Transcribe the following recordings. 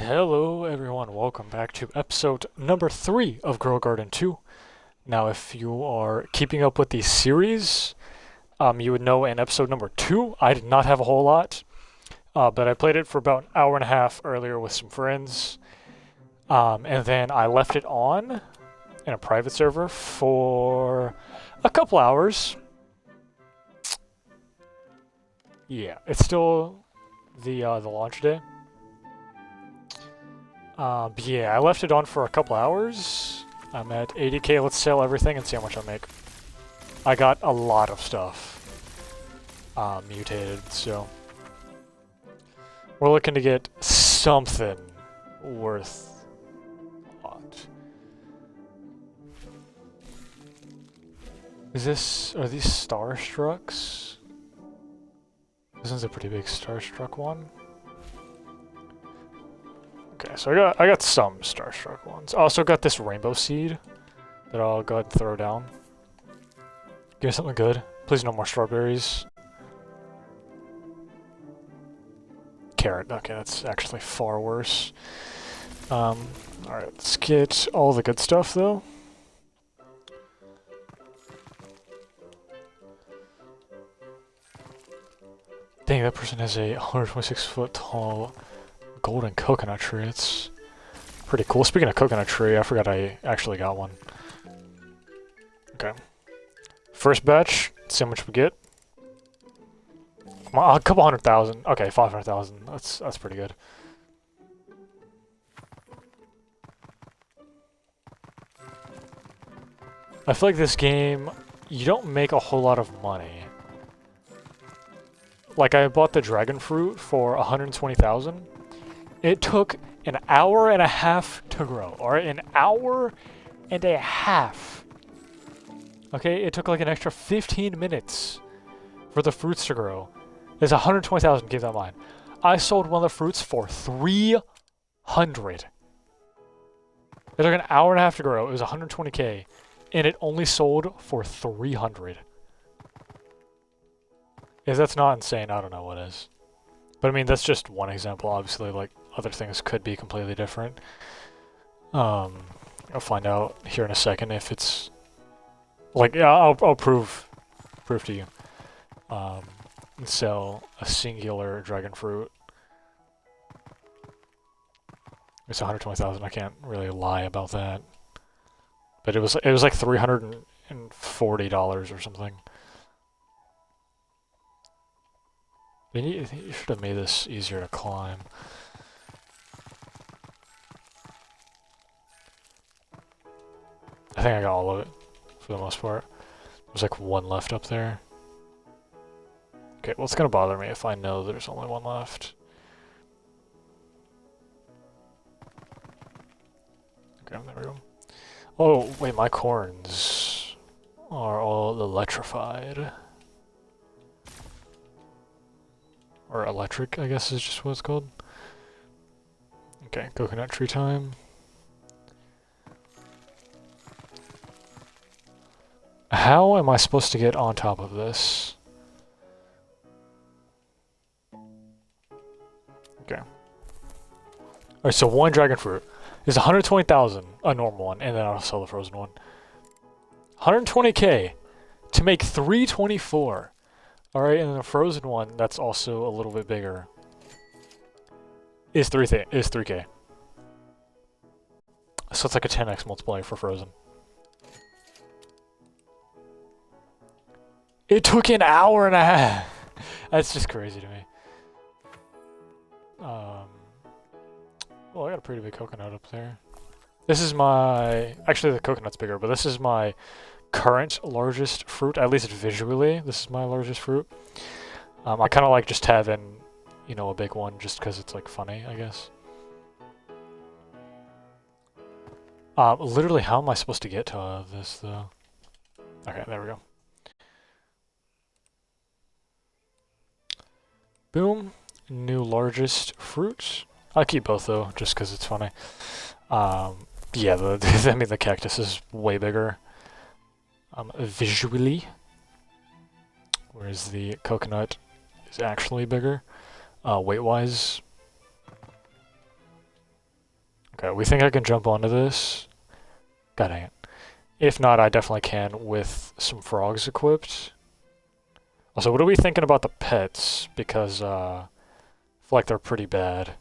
Hello everyone, welcome back to episode number 3 of Grow Garden 2. Now if you are keeping up with the series, you would know in episode number 2 I did not have a whole lot, but I played it for about an hour and a half earlier with some friends, and then I left it on in a private server for a couple hours. Yeah, it's still the launch day. But yeah, I left it on for a couple hours. I'm at 80k. Let's sell everything and see how much I make. I got a lot of stuff mutated, so we're looking to get something worth a lot. Are these Starstrucks? This one's a pretty big Starstruck one. Okay, so I got some Starstruck ones. I also got this Rainbow Seed that I'll go ahead and throw down. Give me something good. Please no more strawberries. Carrot. Okay, that's actually far worse. Alright, let's get all the good stuff though. Dang, that person has a 126 foot tall golden coconut tree. It's pretty cool. Speaking of coconut tree, I forgot I actually got one. Okay. First batch, see how much we get. A couple 100,000. Okay, 500,000. That's pretty good. I feel like this game, you don't make a whole lot of money. Like, I bought the dragon fruit for 120,000. It took an hour and a half to grow, alright? An hour and a half. Okay, it took like an extra 15 minutes for the fruits to grow. There's 120,000, keep that in mind. I sold one of the fruits for 300. It took an hour and a half to grow. It was 120k, and it only sold for 300. If that's not insane, I don't know what is. But I mean, that's just one example. Obviously, like, other things could be completely different. I'll find out here in a second if it's like, yeah, I'll prove to you. Sell a singular dragon fruit. It's 120,000. I can't really lie about that. But it was like $340 or something. You should have made this easier to climb. I think I got all of it, for the most part. There's like one left up there. Okay, well, it's gonna bother me if I know there's only one left. Okay, there we go. Oh, wait, my corns are all electrified. Or electric, I guess is just what it's called. Okay, coconut tree time. How am I supposed to get on top of this? Okay. Alright, so one dragon fruit is 120,000, a normal one, and then I'll sell the frozen one. 120k to make 324. Alright, and then the frozen one, that's also a little bit bigger, is 3k. So it's like a 10x multiplier for frozen. It took an hour and a half! That's just crazy to me. Well, I got a pretty big coconut up there. This is my... Actually, the coconut's bigger, but this is my current largest fruit, at least visually. This is my largest fruit. I kind of like just having, you know, a big one just because it's, like, funny, I guess. Literally, how am I supposed to get to this, though? Okay, there we go. Boom. New largest fruit. I'll keep both, though, just because it's funny. Yeah, I mean, the cactus is way bigger. Visually. Whereas the coconut is actually bigger. Weight-wise. Okay, we think I can jump onto this. God dang it. If not, I definitely can with some frogs equipped. Also, what are we thinking about the pets? Because, I feel like they're pretty bad.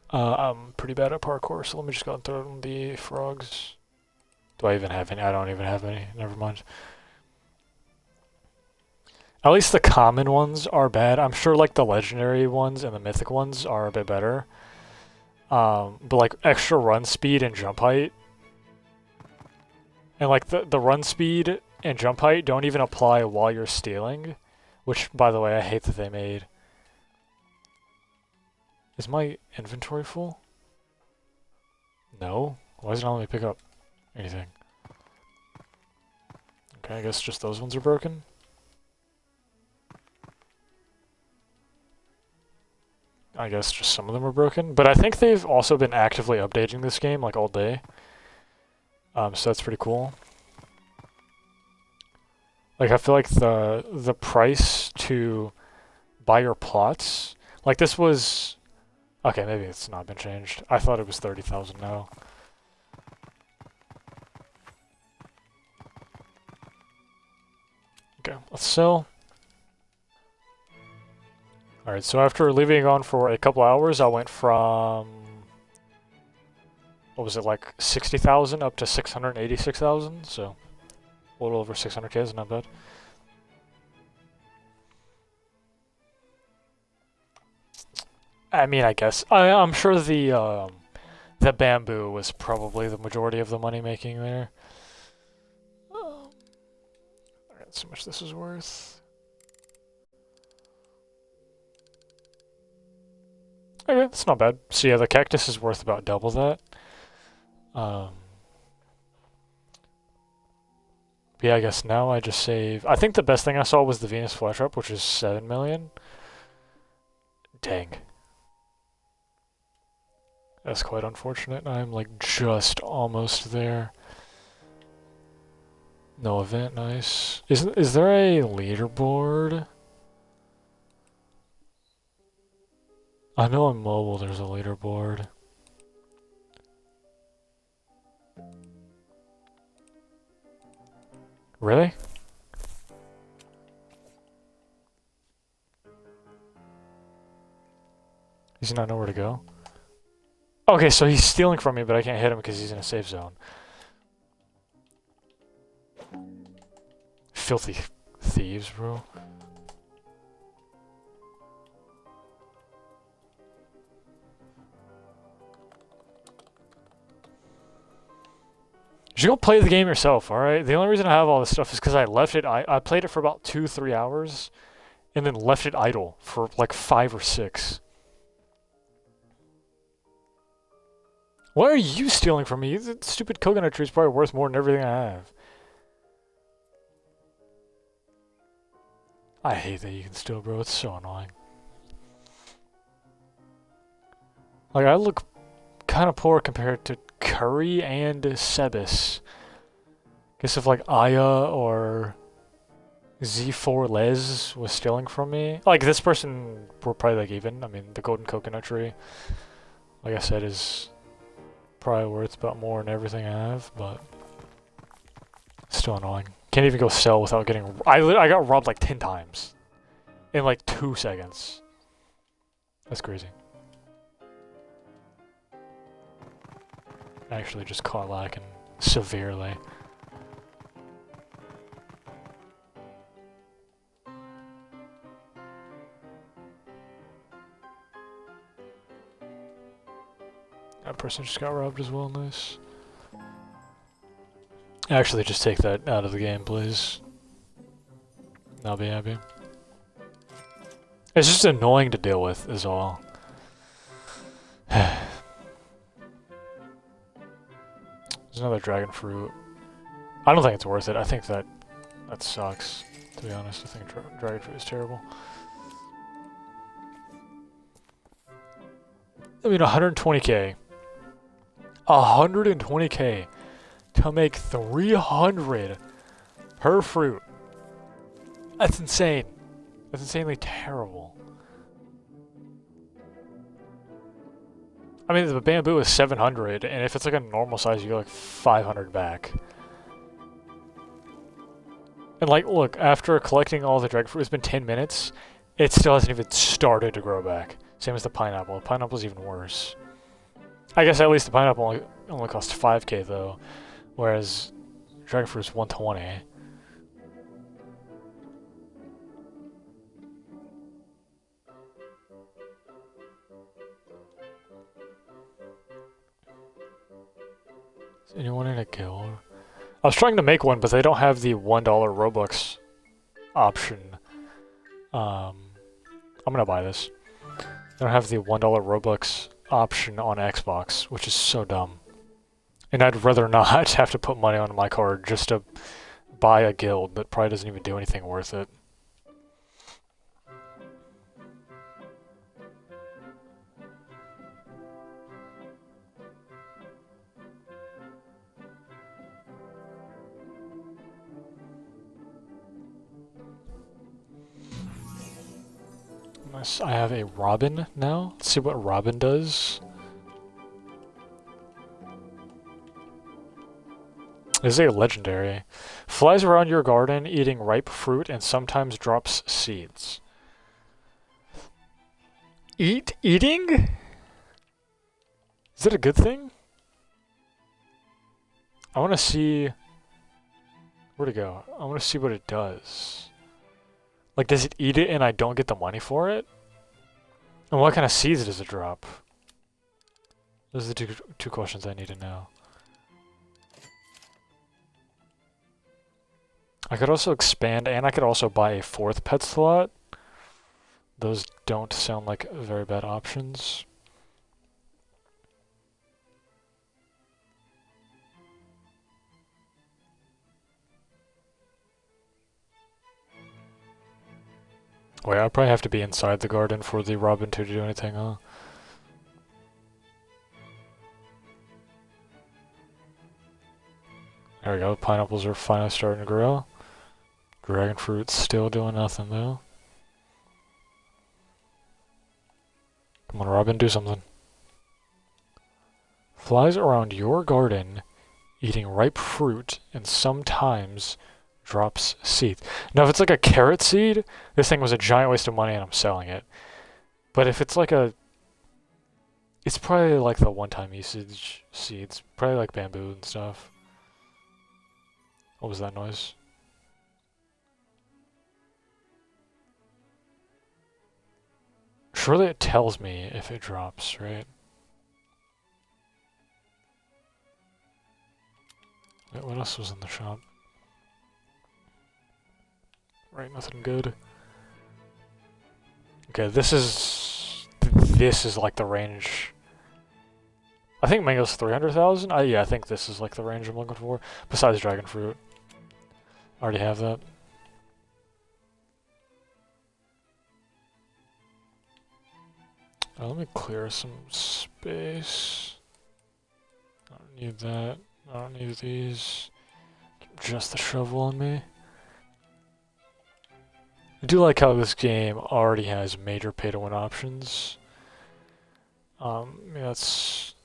I'm pretty bad at parkour, so let me just go and throw them the frogs. Do I even have any? I don't even have any. Never mind. At least the common ones are bad. I'm sure like the legendary ones and the mythic ones are a bit better. But like extra run speed and jump height. And like the run speed and jump height don't even apply while you're stealing. Which, by the way, I hate that they made. Is my inventory full? No? Why does it not let me pick up anything? Okay, I guess just those ones are broken. I guess just some of them are broken. But I think they've also been actively updating this game, like, all day. So that's pretty cool. Like, I feel like the price to buy your plots... Like, this was... Okay, maybe it's not been changed. I thought it was 30,000 now. Okay, let's sell. Alright, so after leaving on for a couple hours, I went from... What was it, like 60,000 up to 686,000? So, a little over 600k is not bad. I mean, I guess. I'm sure the bamboo was probably the majority of the money making there. Alright, that's how much this is worth. Okay, that's not bad. So yeah, the cactus is worth about double that. Yeah, I guess now I just save... I think the best thing I saw was the Venus flytrap, which is 7 million. Dang. That's quite unfortunate. I'm like just almost there. No event, nice. Is there a leaderboard? I know on mobile there's a leaderboard. Really? Does he not know where to go? Okay, so he's stealing from me, but I can't hit him because he's in a safe zone. Filthy thieves, bro. You should go play the game yourself, alright? The only reason I have all this stuff is because I left it... I played it for about 2-3 hours, and then left it idle for like 5 or 6. Why are you stealing from me? That stupid coconut tree is probably worth more than everything I have. I hate that you can steal, bro. It's so annoying. Like, I look kind of poor compared to Curry and Sebis. Guess if like Aya or Z4 Les was stealing from me. Like, this person, we're probably like even. I mean, the golden coconut tree, like I said, is probably worth about more than everything I have, but still annoying. Can't even go sell without getting... I got robbed like 10 times in like 2 seconds. That's crazy. I actually just caught lacking severely. That person just got robbed as well, nice. Actually, just take that out of the game, please. I'll be happy. It's just annoying to deal with, is all. There's another dragon fruit. I don't think it's worth it. I think that sucks, to be honest. I think dragon fruit is terrible. I mean, 120k. 120k to make 300 per fruit. That's insane. That's insanely terrible. I mean, the bamboo is 700, and if it's like a normal size, you get like 500 back. And like, look, after collecting all the dragon fruit, it's been 10 minutes, it still hasn't even started to grow back. Same as the pineapple. The pineapple's even worse. I guess at least the pineapple only costs 5k though, whereas dragon fruit's 120. Is anyone in a guild? I was trying to make one, but they don't have the $1 Robux option. I'm gonna buy this. They don't have the $1 Robux option on Xbox, which is so dumb. And I'd rather not have to put money on my card just to buy a guild that probably doesn't even do anything worth it. I have a Robin now. Let's see what Robin does. This is a legendary. Flies around your garden eating ripe fruit and sometimes drops seeds. Eating? Is it a good thing? I want to see... Where'd it go? I want to see what it does. Like, does it eat it and I don't get the money for it? And what kind of seeds does it drop? Those are the two questions I need to know. I could also expand, and I could also buy a 4th pet slot. Those don't sound like very bad options. Wait, I'll probably have to be inside the garden for the Robin to do anything, huh? There we go, pineapples are finally starting to grow. Dragon fruit's still doing nothing, though. Come on, Robin, do something. Flies around your garden, eating ripe fruit, and sometimes drops seeds. Now, if it's like a carrot seed, this thing was a giant waste of money and I'm selling it. But if it's like a... It's probably like the one-time usage seeds. Probably like bamboo and stuff. What was that noise? Surely it tells me if it drops, right? Wait, what else was in the shop? Right, nothing good. Okay, this is like the range. I think mango's 300,000. Yeah, I think this is like the range I'm looking for. Besides dragon fruit, I already have that. Let me clear some space. I don't need that. I don't need these. Just the shovel on me. I do like how this game already has major pay-to-win options. That's...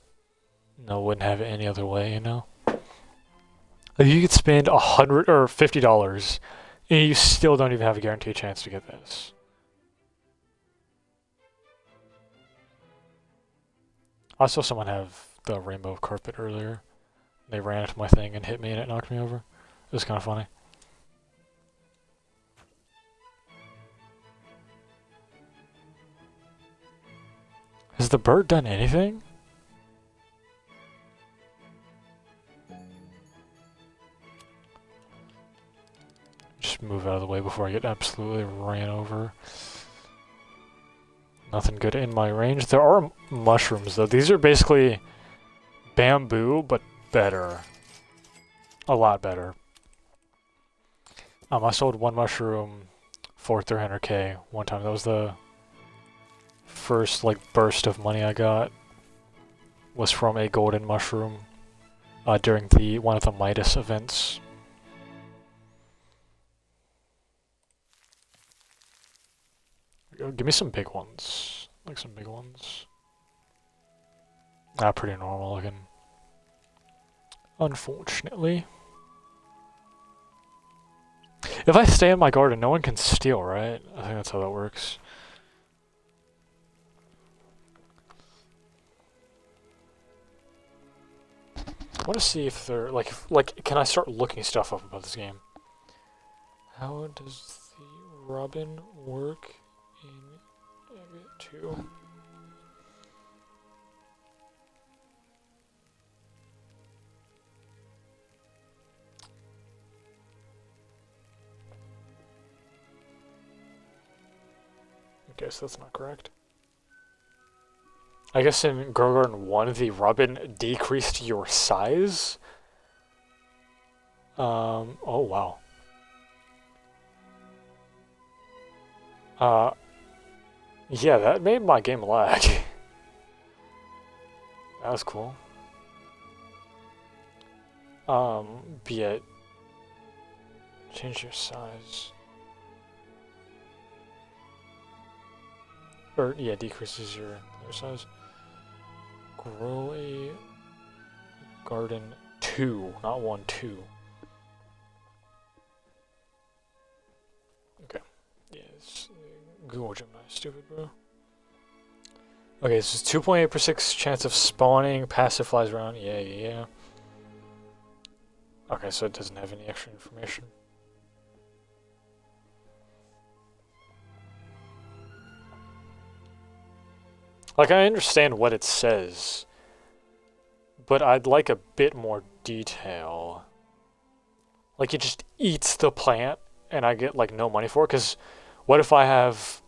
No, wouldn't have it any other way, you know? Like you could spend $100 or $50 and you still don't even have a guaranteed chance to get this. I saw someone have the rainbow carpet earlier. They ran into my thing and hit me and it knocked me over. It was kind of funny. Has the bird done anything? Just move out of the way before I get absolutely ran over. Nothing good in my range. There are mushrooms though. These are basically bamboo, but better. A lot better. I sold one mushroom for 300k one time. That was the first like burst of money I got. Was from a golden mushroom during one of the Midas events. Give me some big ones. Like some big ones. Pretty normal looking. Unfortunately. If I stay in my garden, no one can steal, right? I think that's how that works. I want to see if they're like, can I start looking stuff up about this game? How does the Robin work in Area 2? Okay, so that's not correct. I guess in Grow Garden 1, the Robin decreased your size? Oh wow. Yeah, that made my game lag. That was cool. Be it. Change your size. Or, yeah, decreases your size. Grow a garden 2, not 1, 2. Okay. Yeah, it's Google Gemini, stupid, bro. Okay, so it's 2.8% chance of spawning, passive flies around. Yeah. Okay, so it doesn't have any extra information. Like, I understand what it says, but I'd like a bit more detail. Like, it just eats the plant, and I get, like, no money for it, because what if I have,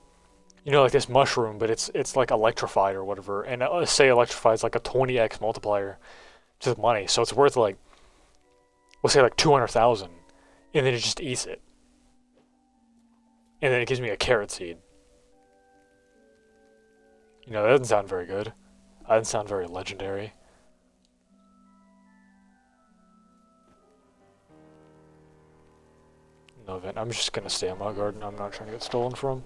you know, like this mushroom, but it's like electrified or whatever, and say electrified is like a 20x multiplier to the money, so it's worth, like, we'll say, like, 200,000, and then it just eats it. And then it gives me a carrot seed. You know, that doesn't sound very good. That doesn't sound very legendary. No event. I'm just gonna stay in my garden. I'm not trying to get stolen from.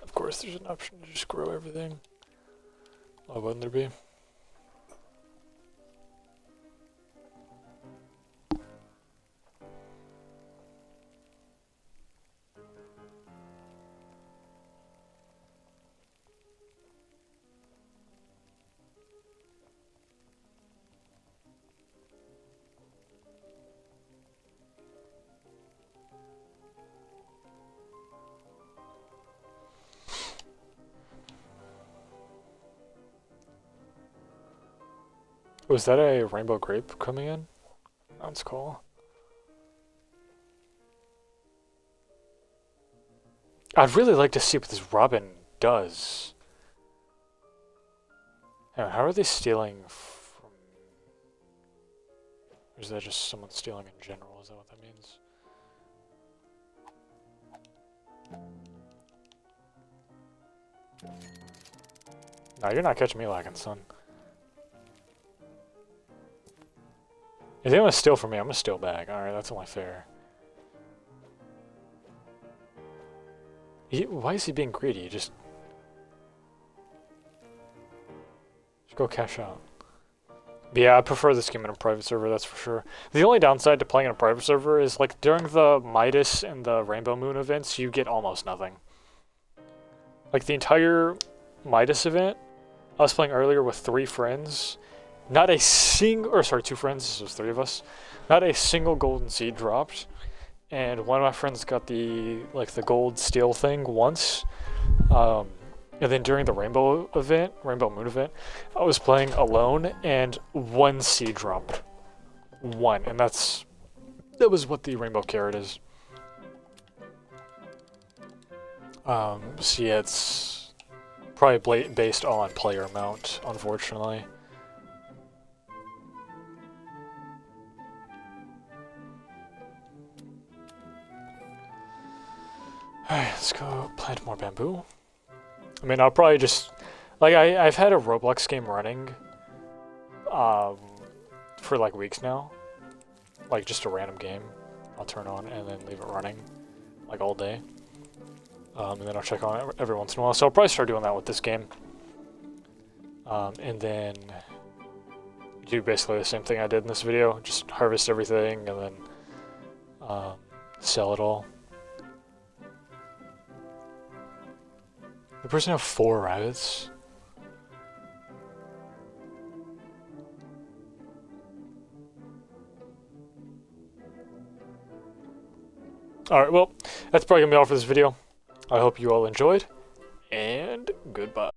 Of course, there's an option to just grow everything. Why wouldn't there be? Was that a rainbow grape coming in? That's cool. I'd really like to see what this Robin does. How are they stealing from... Or is that just someone stealing in general? Is that what that means? No, you're not catching me lagging, son. If they want to steal from me, I'm gonna steal back. Alright, that's only fair. Why is he being greedy? Just go cash out. But yeah, I prefer this game in a private server, that's for sure. The only downside to playing in a private server is, like, during the Midas and the Rainbow Moon events, you get almost nothing. Like, the entire Midas event, I was playing earlier with 3 friends. Not a single, or sorry, 2 friends, this was 3 of us. Not a single golden seed dropped. And one of my friends got the, like, the gold steel thing once. And then during the Rainbow Moon event, I was playing alone, and 1 seed dropped. 1, and that was what the Rainbow Carrot is. So yeah, it's probably based on player amount, unfortunately. Alright, let's go plant more bamboo. I mean, I'll probably just... Like, I've had a Roblox game running for, like, weeks now. Like, just a random game I'll turn on and then leave it running, like, all day. And then I'll check on it every once in a while. So I'll probably start doing that with this game. And then do basically the same thing I did in this video. Just harvest everything and then sell it all. The person have 4 rabbits? Alright, well, that's probably going to be all for this video. I hope you all enjoyed, and goodbye.